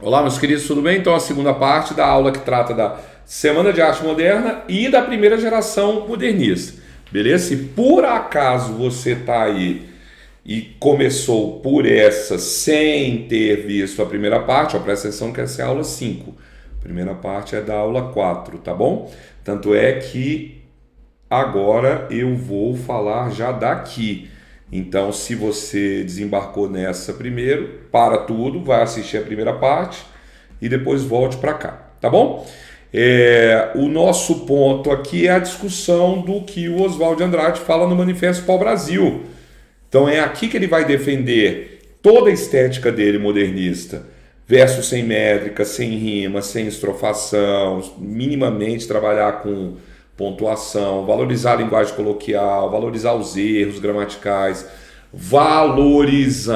Olá, meus queridos, tudo bem? Então, a segunda parte da aula que trata da Semana de Arte Moderna e da primeira geração modernista. Beleza? Se por acaso você está aí e começou por essa sem ter visto a primeira parte, ó, presta atenção que essa é a aula 5. A primeira parte é da aula 4, tá bom? Tanto é que agora eu vou falar já daqui. Então, se você desembarcou nessa primeiro, para tudo, vai assistir a primeira parte e depois volte para cá, tá bom? O nosso ponto aqui é a discussão do que o Oswald de Andrade fala no Manifesto Pau-Brasil. Então, é aqui que ele vai defender toda a estética dele modernista. Verso sem métrica, sem rima, sem estrofação, minimamente trabalhar com pontuação, valorizar a linguagem coloquial, valorizar os erros gramaticais, valorizar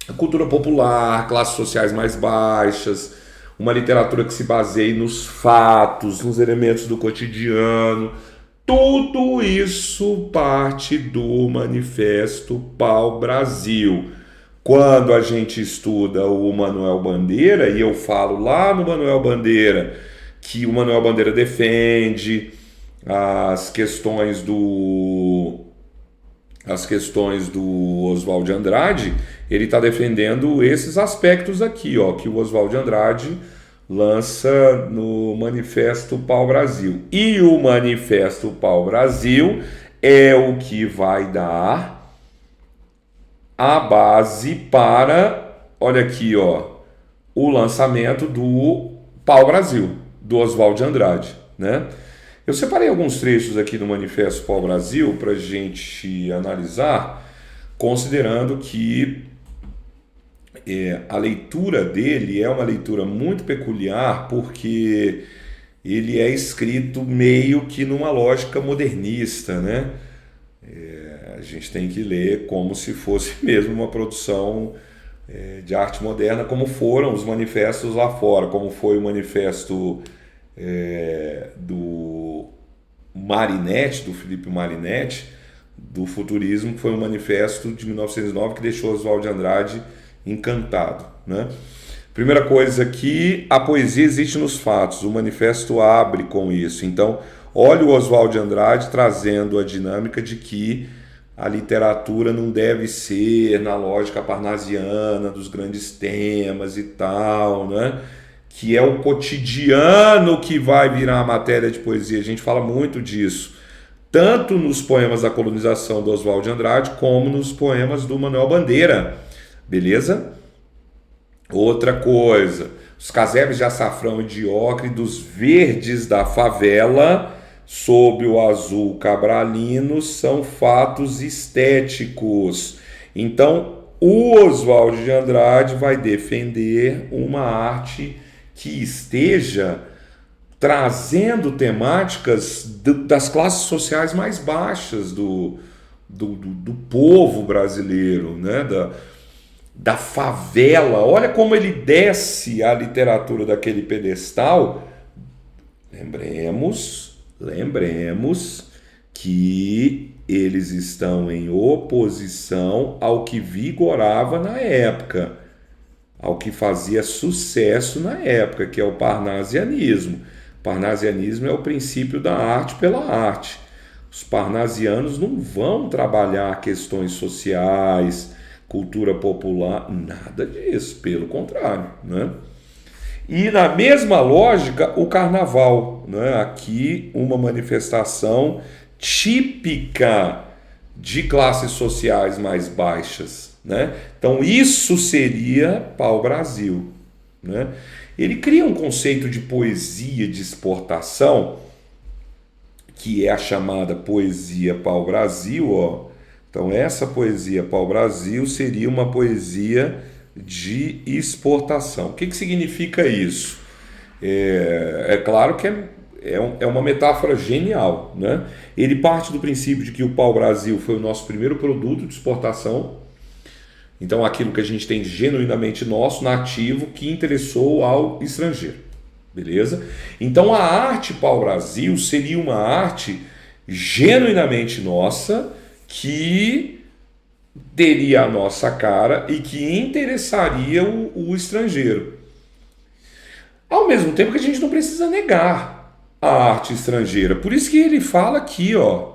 a cultura popular, classes sociais mais baixas, uma literatura que se baseie nos fatos, nos elementos do cotidiano. Tudo isso parte do Manifesto Pau-Brasil. Quando a gente estuda o Manuel Bandeira, e eu falo lá no Manuel Bandeira que o Manuel Bandeira defende as questões do Oswald de Andrade, ele está defendendo esses aspectos aqui, ó, que o Oswald de Andrade lança no Manifesto Pau-Brasil. E o Manifesto Pau-Brasil é o que vai dar a base para, olha aqui, ó, o lançamento do Pau-Brasil, do Oswald de Andrade, né? Eu separei alguns trechos aqui do Manifesto Pau-Brasil para a gente analisar, considerando que a leitura dele é uma leitura muito peculiar, porque ele é escrito meio que numa lógica modernista, né? A gente tem que ler como se fosse mesmo uma produção de arte moderna, como foram os manifestos lá fora, como foi o manifesto do Marinetti, do Felipe Marinetti, do futurismo, que foi um manifesto de 1909 que deixou Oswald de Andrade encantado, né? Primeira coisa aqui, a poesia existe nos fatos, o manifesto abre com isso. Então, olha o Oswald de Andrade trazendo a dinâmica de que a literatura não deve ser na lógica parnasiana dos grandes temas e tal, né? Que é o cotidiano que vai virar a matéria de poesia. A gente fala muito disso, tanto nos poemas da colonização do Oswald de Andrade, como nos poemas do Manuel Bandeira, beleza? Outra coisa, os casebres de açafrão e de ocre dos verdes da favela sob o azul cabralino são fatos estéticos. Então, o Oswald de Andrade vai defender uma arte que esteja trazendo temáticas das classes sociais mais baixas do povo brasileiro, né? Da favela. Olha como ele desce a literatura daquele pedestal. Lembremos que eles estão em oposição ao que vigorava na época, ao que fazia sucesso na época, que é o parnasianismo. O parnasianismo é o princípio da arte pela arte. Os parnasianos não vão trabalhar questões sociais, cultura popular, nada disso, pelo contrário, né? E na mesma lógica, o carnaval, né? Aqui uma manifestação típica de classes sociais mais baixas, né? Então isso seria Pau-Brasil, né? Ele cria um conceito de poesia de exportação, que é a chamada poesia Pau-Brasil, ó. Então essa poesia Pau-Brasil seria uma poesia de exportação. O que significa isso? É claro que é uma metáfora genial, né? Ele parte do princípio de que o pau-brasil foi o nosso primeiro produto de exportação. Então aquilo que a gente tem genuinamente nosso, nativo, que interessou ao estrangeiro. Beleza? Então a arte pau-brasil seria uma arte genuinamente nossa, que teria a nossa cara e que interessaria o estrangeiro. Ao mesmo tempo que a gente não precisa negar a arte estrangeira. Por isso que ele fala aqui, ó,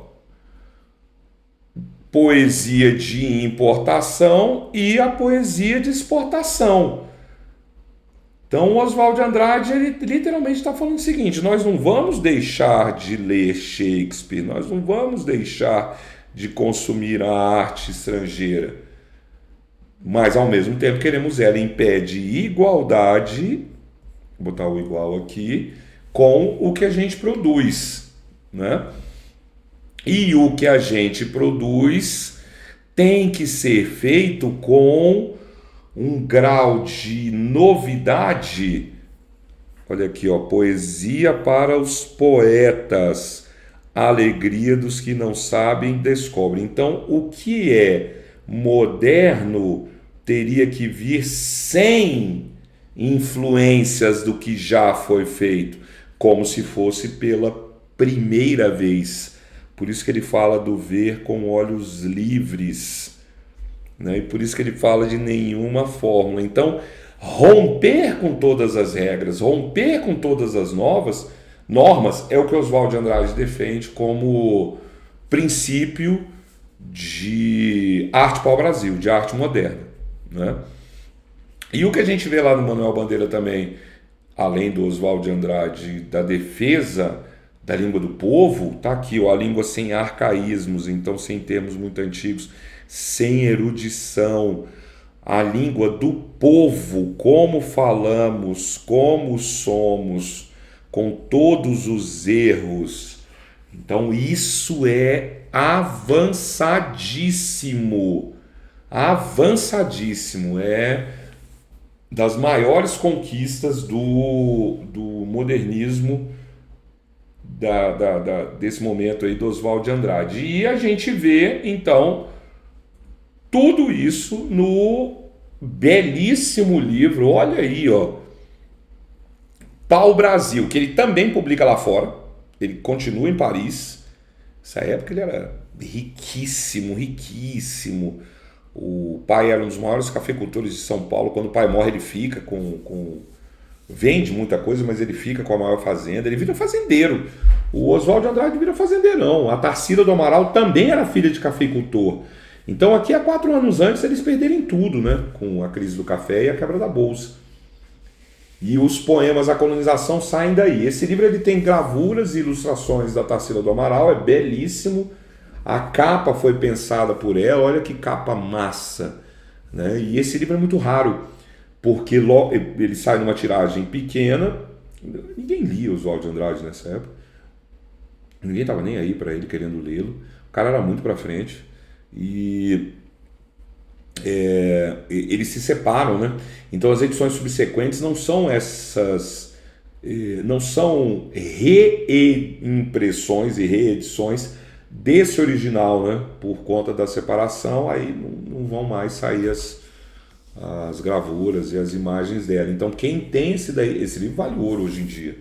poesia de importação e a poesia de exportação. Então, o Oswald de Andrade, ele literalmente está falando o seguinte: nós não vamos deixar de ler Shakespeare, nós não vamos deixar de consumir a arte estrangeira, mas ao mesmo tempo queremos ela em pé de igualdade, vou botar o igual aqui, com o que a gente produz, né? E o que a gente produz tem que ser feito com um grau de novidade. Olha aqui, ó, poesia para os poetas, alegria dos que não sabem, descobrem. Então, o que é moderno teria que vir sem influências do que já foi feito, como se fosse pela primeira vez. Por isso que ele fala do ver com olhos livres, né? E por isso que ele fala de nenhuma fórmula. Então, romper com todas as regras, romper com todas as normas é o que Oswald de Andrade defende como princípio de arte para o Brasil, de arte moderna, né? E o que a gente vê lá no Manuel Bandeira também, além do Oswald de Andrade, da defesa da língua do povo, tá aqui, ó, a língua sem arcaísmos, então sem termos muito antigos, sem erudição, a língua do povo, como falamos, como somos, com todos os erros. Então isso é avançadíssimo, avançadíssimo, é das maiores conquistas do modernismo desse momento aí do Oswald de Andrade. E a gente vê, então, tudo isso no belíssimo livro, olha aí, ó, Pau Brasil, que ele também publica lá fora, ele continua em Paris. Nessa época ele era riquíssimo, riquíssimo. O pai era um dos maiores cafeicultores de São Paulo. Quando o pai morre, ele fica vende muita coisa, mas ele fica com a maior fazenda, ele vira fazendeiro. O Oswald de Andrade vira fazendeirão. A Tarsila do Amaral também era filha de cafeicultor. Então aqui há 4 anos antes eles perderem tudo, né? Com a crise do café e a quebra da bolsa. E os poemas A Colonização saem daí. Esse livro ele tem gravuras e ilustrações da Tarsila do Amaral, é belíssimo. A capa foi pensada por ela, olha que capa massa, né? E esse livro é muito raro, porque ele sai numa tiragem pequena. Ninguém lia Oswald de Andrade nessa época, ninguém estava nem aí para ele querendo lê-lo, o cara era muito para frente. E eles se separam, né? Então as edições subsequentes não são essas, não são reimpressões e reedições desse original, né? Por conta da separação, aí não vão mais sair as gravuras e as imagens dela. Então quem tem esse livro vale ouro hoje em dia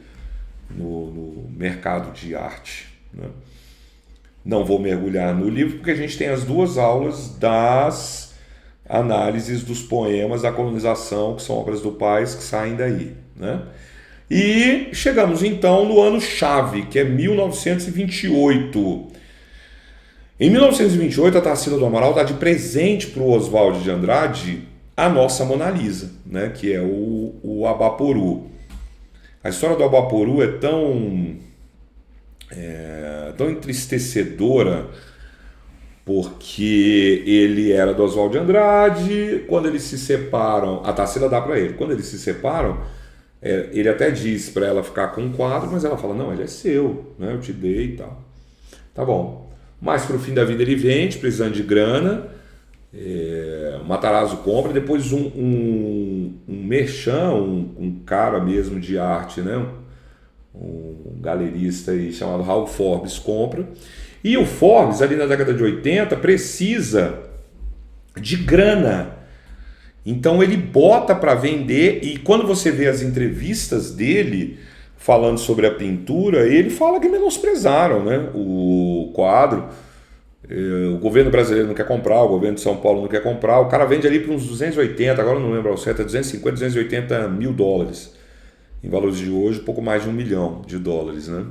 no mercado de arte, né? Não vou mergulhar no livro porque a gente tem as 2 aulas das análises dos poemas da colonização, que são obras do Paes, que saem daí, né? E chegamos então no ano chave, que é 1928. Em 1928, a Tarsila do Amaral dá de presente para o Oswald de Andrade a nossa Mona Lisa, né? Que é o Abaporu. A história do Abaporu é tão entristecedora, porque ele era do Oswald de Andrade. Quando eles se separam, a Tarsila dá para ele. Quando eles se separam, ele até diz para ela ficar com um quadro, mas ela fala, não, ele é seu, né? Eu te dei e tal. Tá bom. Mas pro fim da vida ele vende, precisando de grana. Matarazzo compra, depois um merchan, um cara mesmo de arte, né? Um galerista aí chamado Raul Forbes compra. E o Forbes, ali na década de 80, precisa de grana. Então ele bota para vender, e quando você vê as entrevistas dele falando sobre a pintura, ele fala que menosprezaram, né, o quadro, O governo brasileiro não quer comprar, o governo de São Paulo não quer comprar, o cara vende ali para uns 280, agora eu não lembro ao certo, é 250, 280 mil dólares. Em valores de hoje, pouco mais de $1 milhão, né?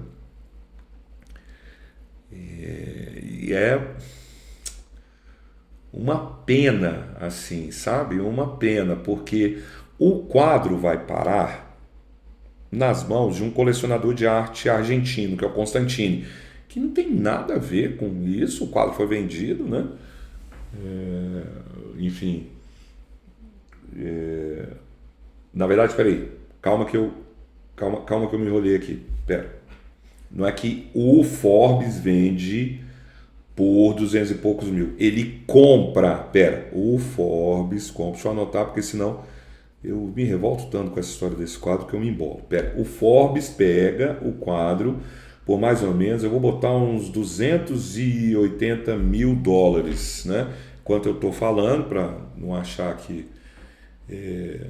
E é uma pena, assim, sabe? Uma pena, porque o quadro vai parar nas mãos de um colecionador de arte argentino, que é o Constantini, que não tem nada a ver com isso. O quadro foi vendido, né? Enfim, na verdade, peraí, calma que eu me enrolei aqui. Pera. Não é que o Forbes vende por 200 e poucos mil. Ele compra. Pera, o Forbes compra. Deixa eu anotar, porque senão eu me revolto tanto com essa história desse quadro que eu me embolo. Pera, o Forbes pega o quadro por mais ou menos, eu vou botar uns 280 mil dólares, né? Enquanto eu estou falando, para não achar que...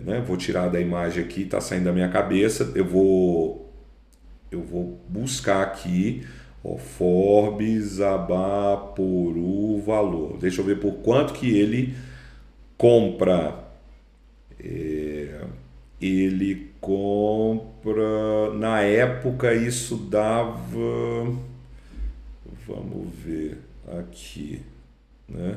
né? Vou tirar da imagem aqui, está saindo da minha cabeça. Eu vou buscar aqui, ó, Forbes Abaporu valor. Deixa eu ver por quanto que ele compra. Ele compra, na época isso dava, vamos ver aqui, né?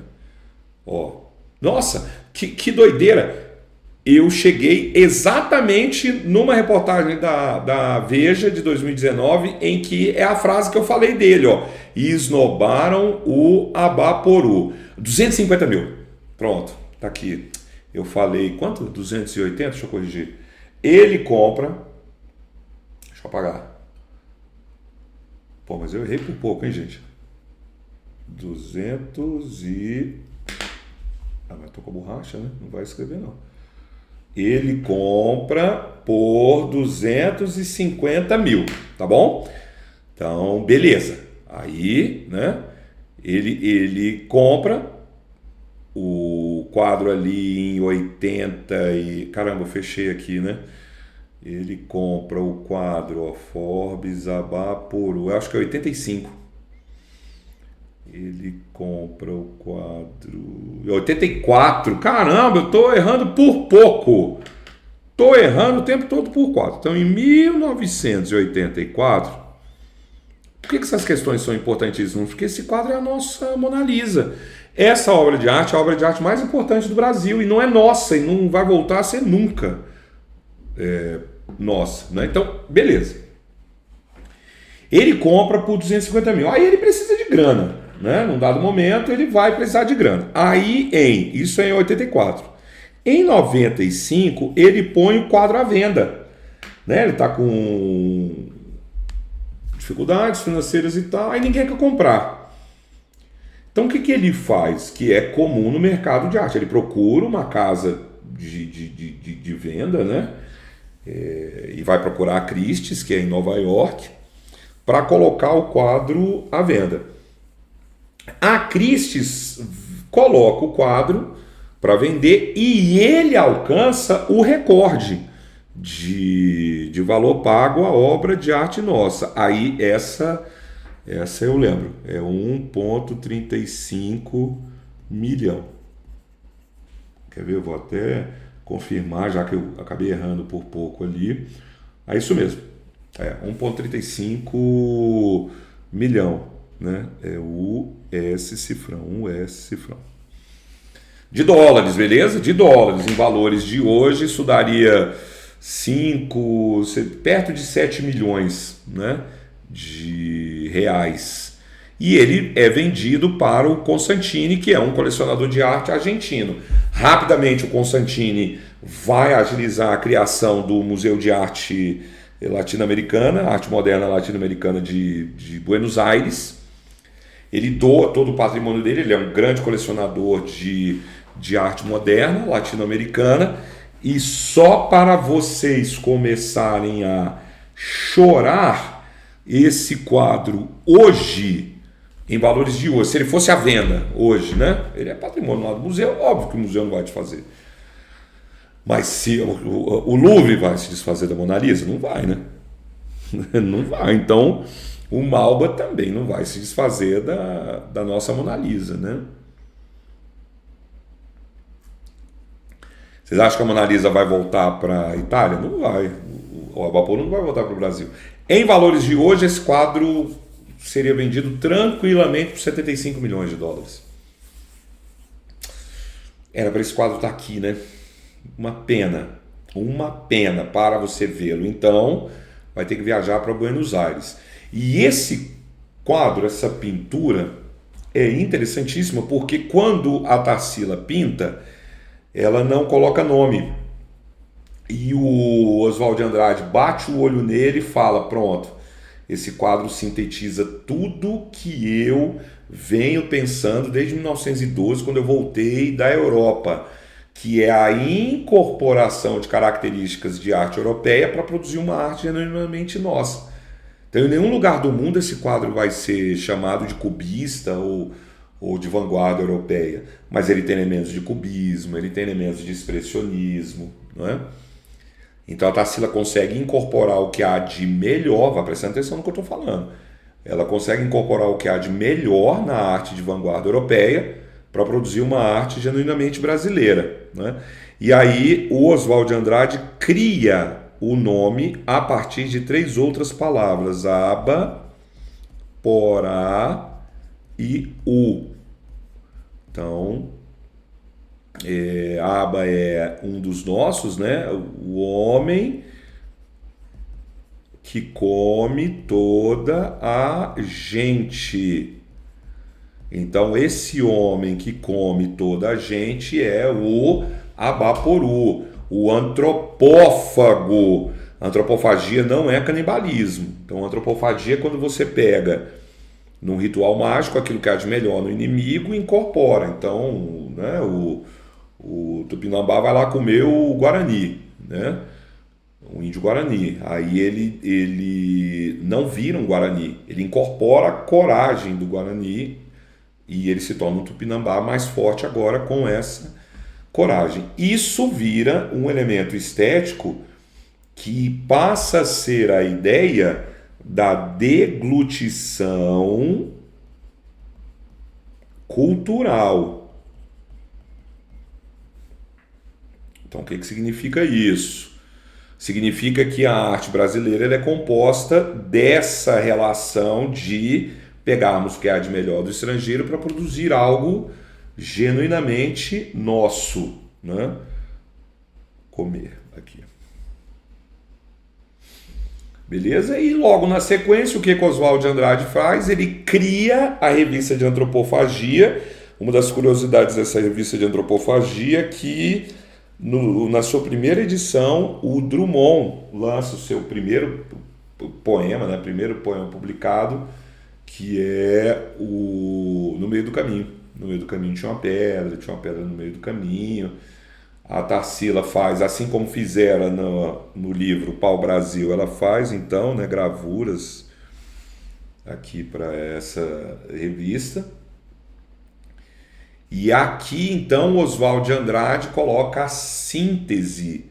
Ó, nossa, que doideira! Eu cheguei exatamente numa reportagem da Veja de 2019, em que é a frase que eu falei dele, ó. Esnobaram o Abaporu. 250 mil. Pronto, tá aqui. Eu falei, quanto? 280? Deixa eu corrigir. Ele compra. Deixa eu apagar. Pô, mas eu errei por pouco, hein, gente? 200 e... Ah, mas tô com a borracha, né? Não vai escrever, não. Ele compra por 250 mil, tá bom? Então, beleza. Aí, né? Ele compra o quadro ali em 80 e... Caramba, eu fechei aqui, né? Ele compra o quadro, ó, Forbes Abaporu, eu acho que é 85. Ele compra o quadro... 84. Caramba, eu tô errando por pouco. Tô errando o tempo todo por 4. Então, em 1984... Por que essas questões são importantíssimas? Porque esse quadro é a nossa Mona Lisa. Essa obra de arte é a obra de arte mais importante do Brasil. E não é nossa, e não vai voltar a ser nunca nossa, né? Então, beleza. Ele compra por 250 mil. Aí ele precisa de grana, né? Num dado momento ele vai precisar de grana. Aí isso é em 84. Em 95 ele põe o quadro à venda, né? Ele está com dificuldades financeiras e tal, aí ninguém quer comprar. Então o que ele faz? Que é comum no mercado de arte. Ele procura uma casa de venda, né? E vai procurar a Christie's, que é em Nova York, para colocar o quadro à venda. A Christie's coloca o quadro para vender e ele alcança o recorde de valor pago à obra de arte nossa. Aí essa eu lembro, é 1,35 milhão. Quer ver? Eu vou até confirmar, já que eu acabei errando por pouco ali. É isso mesmo. 1,35 milhão, né? É o S cifrão, De dólares, beleza? De dólares. Em valores de hoje, isso daria perto de 7 milhões, né, de reais. E ele é vendido para o Constantini, que é um colecionador de arte argentino. Rapidamente o Constantini vai agilizar a criação do Museu de Arte Latino-Americana, Arte Moderna Latino-Americana de Buenos Aires. Ele doa todo o patrimônio dele, ele é um grande colecionador de arte moderna latino-americana. E só para vocês começarem a chorar, esse quadro hoje, em valores de hoje, se ele fosse à venda hoje, né? Ele é patrimônio lá do museu, óbvio que o museu não vai desfazer. Mas se o Louvre vai se desfazer da Mona Lisa? Não vai, né? Não vai. Então, O Malba também não vai se desfazer da nossa Mona Lisa, né? Vocês acham que a Mona Lisa vai voltar para a Itália? Não vai. O Abapuru não vai voltar para o Brasil. Em valores de hoje, esse quadro seria vendido tranquilamente por 75 milhões de dólares. Era para esse quadro estar aqui, né? Uma pena para você vê-lo. Então, vai ter que viajar para Buenos Aires. E esse quadro, essa pintura, é interessantíssima porque quando a Tarsila pinta, ela não coloca nome. E o Oswald de Andrade bate o olho nele e fala: pronto, esse quadro sintetiza tudo que eu venho pensando desde 1912, quando eu voltei da Europa, que é a incorporação de características de arte europeia para produzir uma arte genuinamente nossa. Então, em nenhum lugar do mundo esse quadro vai ser chamado de cubista ou de vanguarda europeia, mas ele tem elementos de cubismo, ele tem elementos de expressionismo, não é? Então a Tarsila consegue incorporar o que há de melhor, vai prestando atenção no que eu estou falando, ela consegue incorporar o que há de melhor na arte de vanguarda europeia para produzir uma arte genuinamente brasileira, né? E aí o Oswald de Andrade cria o nome a partir de 3 outras palavras: aba, porá e u. Então, aba é um dos nossos, né? O homem que come toda a gente. Então, esse homem que come toda a gente é o Abaporu, o antropófago. Antropofagia não é canibalismo. Então, antropofagia é quando você pega, num ritual mágico, aquilo que há de melhor no inimigo e incorpora. Então, né, o Tupinambá vai lá comer o Guarani, né? O índio Guarani. Aí ele não vira um Guarani, ele incorpora a coragem do Guarani e ele se torna um Tupinambá mais forte agora com essa coragem. Isso vira um elemento estético que passa a ser a ideia da deglutição cultural. Então, o que significa isso? Significa que a arte brasileira ela é composta dessa relação de pegarmos o que há de melhor do estrangeiro para produzir algo genuinamente nosso, né? Comer aqui. Beleza? E logo na sequência, o que Oswald de Andrade faz? Ele cria a revista de antropofagia. Uma das curiosidades dessa revista de antropofagia é que na sua primeira edição, o Drummond lança o seu primeiro poema, né? Primeiro poema publicado, que é o No Meio do Caminho. No meio do caminho tinha uma pedra no meio do caminho. A Tarsila faz, assim como fizera no livro Pau Brasil, ela faz então, né, gravuras aqui para essa revista. E aqui então Oswald de Andrade coloca a síntese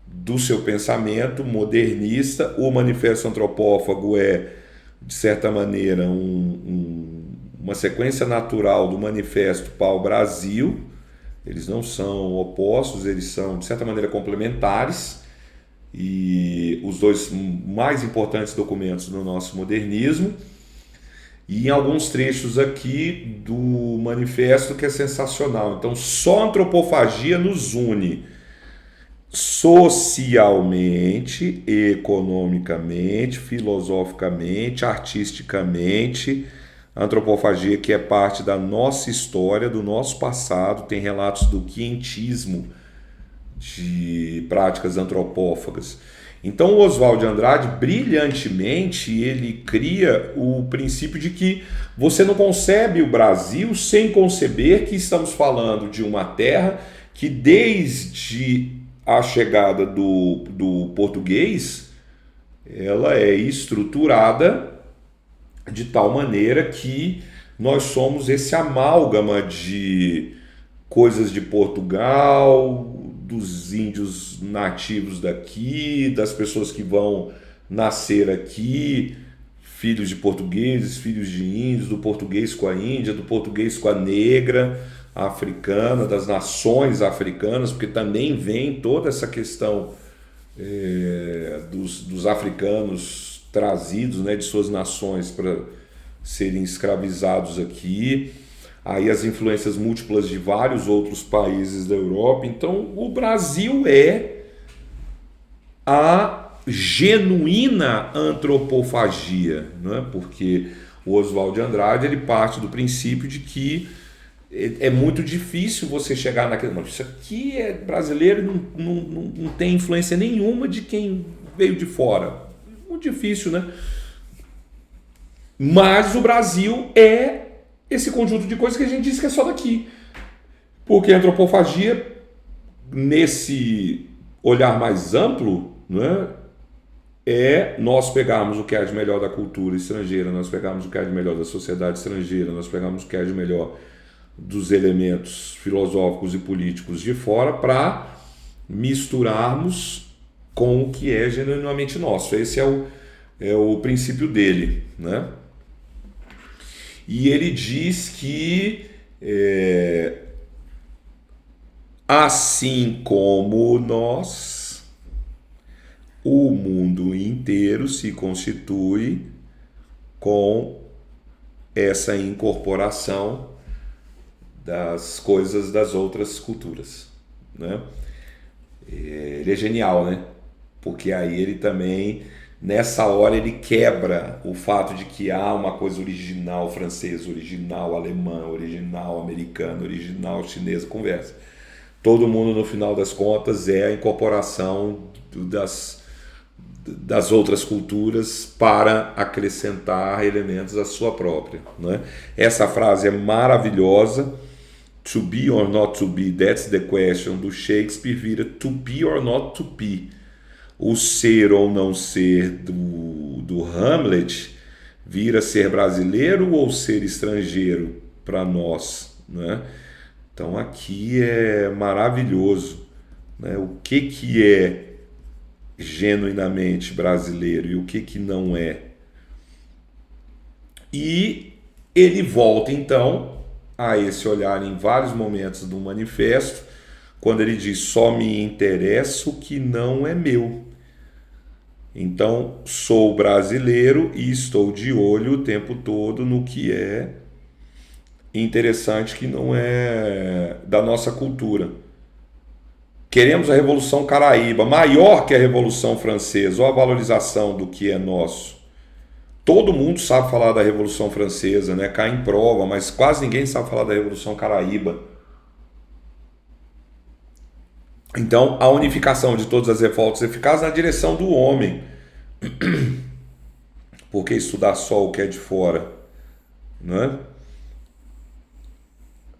do seu pensamento modernista. O Manifesto Antropófago é, de certa maneira, uma sequência natural do Manifesto Pau Brasil. Eles não são opostos, eles são, de certa maneira, complementares. E os dois mais importantes documentos do nosso modernismo. E em alguns trechos aqui do manifesto que é sensacional. Então, só a antropofagia nos une socialmente, economicamente, filosoficamente, artisticamente. A antropofagia que é parte da nossa história, do nosso passado, tem relatos do quientismo, de práticas antropófagas. Então o Oswald de Andrade, brilhantemente, ele cria o princípio de que você não concebe o Brasil sem conceber que estamos falando de uma terra que desde a chegada do português, ela é estruturada de tal maneira que nós somos esse amálgama de coisas de Portugal, dos índios nativos daqui, das pessoas que vão nascer aqui, filhos de portugueses, filhos de índios, do português com a Índia, do português com a negra africana, das nações africanas, porque também vem toda essa questão dos africanos trazidos, né, de suas nações para serem escravizados aqui. Aí as influências múltiplas de vários outros países da Europa. Então o Brasil é a genuína antropofagia, né? Porque o Oswald de Andrade ele parte do princípio de que é muito difícil você chegar naquele... Não, isso aqui é brasileiro e não tem influência nenhuma de quem veio de fora. Muito difícil, né? Mas o Brasil é esse conjunto de coisas que a gente diz que é só daqui. Porque a antropofagia, nesse olhar mais amplo, né, é nós pegarmos o que há de melhor da cultura estrangeira, nós pegarmos o que há de melhor da sociedade estrangeira, nós pegarmos o que há de melhor dos elementos filosóficos e políticos de fora para misturarmos com o que é genuinamente nosso. Esse é o princípio dele, né? E ele diz que assim como nós, o mundo inteiro se constitui com essa incorporação das coisas das outras culturas, né? Ele é genial, né? Porque aí ele também, nessa hora, ele quebra o fato de que há uma coisa original francesa, original alemã, original americana, original chinesa, conversa. Todo mundo, no final das contas, é a incorporação das outras culturas para acrescentar elementos à sua própria, né? Essa frase é maravilhosa. To be or not to be, that's the question, do Shakespeare, vira to be or not to be. O ser ou não ser do Hamlet vira ser brasileiro ou ser estrangeiro para nós, né? Então aqui é maravilhoso, né? O que é genuinamente brasileiro e o que não é. E ele volta então a esse olhar em vários momentos do manifesto, quando ele diz: só me interessa o que não é meu. Então, sou brasileiro e estou de olho o tempo todo no que é interessante, que não é da nossa cultura. Queremos a Revolução Caraíba, maior que a Revolução Francesa, ou a valorização do que é nosso. Todo mundo sabe falar da Revolução Francesa, né? Cai em prova, mas quase ninguém sabe falar da Revolução Caraíba. Então, a unificação de todas as revoltas eficazes na direção do homem. Porque estudar só o que é de fora, né?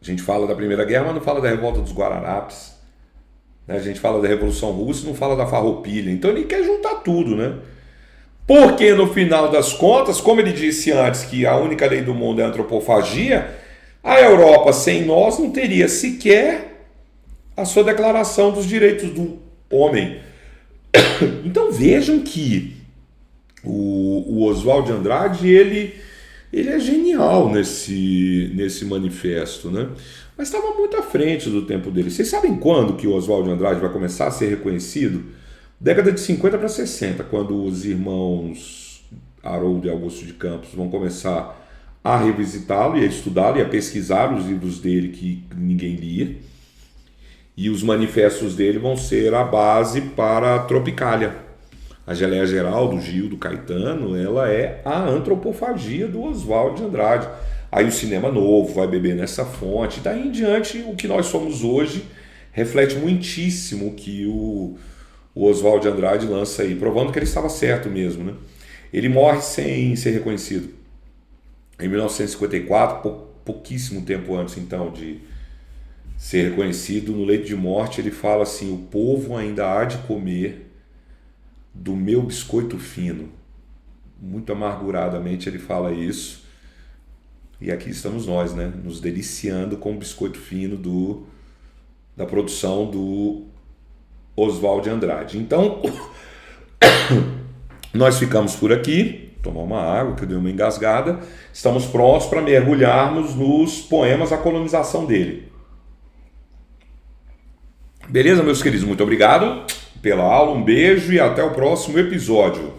A gente fala da Primeira Guerra, mas não fala da Revolta dos Guararapes. A gente fala da Revolução Russa, não fala da Farroupilha. Então ele quer juntar tudo, né? Porque no final das contas, como ele disse antes, que a única lei do mundo é a antropofagia, a Europa sem nós não teria sequer a sua declaração dos direitos do homem. Então vejam que o Oswald de Andrade, ele é genial nesse manifesto, né? Mas estava muito à frente do tempo dele. Vocês sabem quando que o Oswald de Andrade vai começar a ser reconhecido? Década de 50 para 60, quando os irmãos Haroldo e Augusto de Campos vão começar a revisitá-lo e a estudá-lo e a pesquisar os livros dele que ninguém lia. E os manifestos dele vão ser a base para a Tropicália. A Geleia Geral do Gil, do Caetano, ela é a antropofagia do Oswald de Andrade. Aí o cinema novo vai beber nessa fonte. Daí em diante, o que nós somos hoje reflete muitíssimo o que o Oswald de Andrade lança aí, provando que ele estava certo mesmo, né? Ele morre sem ser reconhecido. Em 1954, pouquíssimo tempo antes então de ser reconhecido, no leito de morte ele fala assim: o povo ainda há de comer do meu biscoito fino. Muito amarguradamente ele fala isso. E aqui estamos nós, né? Nos deliciando com o biscoito fino da produção do Oswald de Andrade. Então, nós ficamos por aqui. tomar uma água, que eu dei uma engasgada. Estamos prontos para mergulharmos nos poemas A Colonização dele. Beleza, meus queridos? Muito obrigado pela aula, um beijo e até o próximo episódio.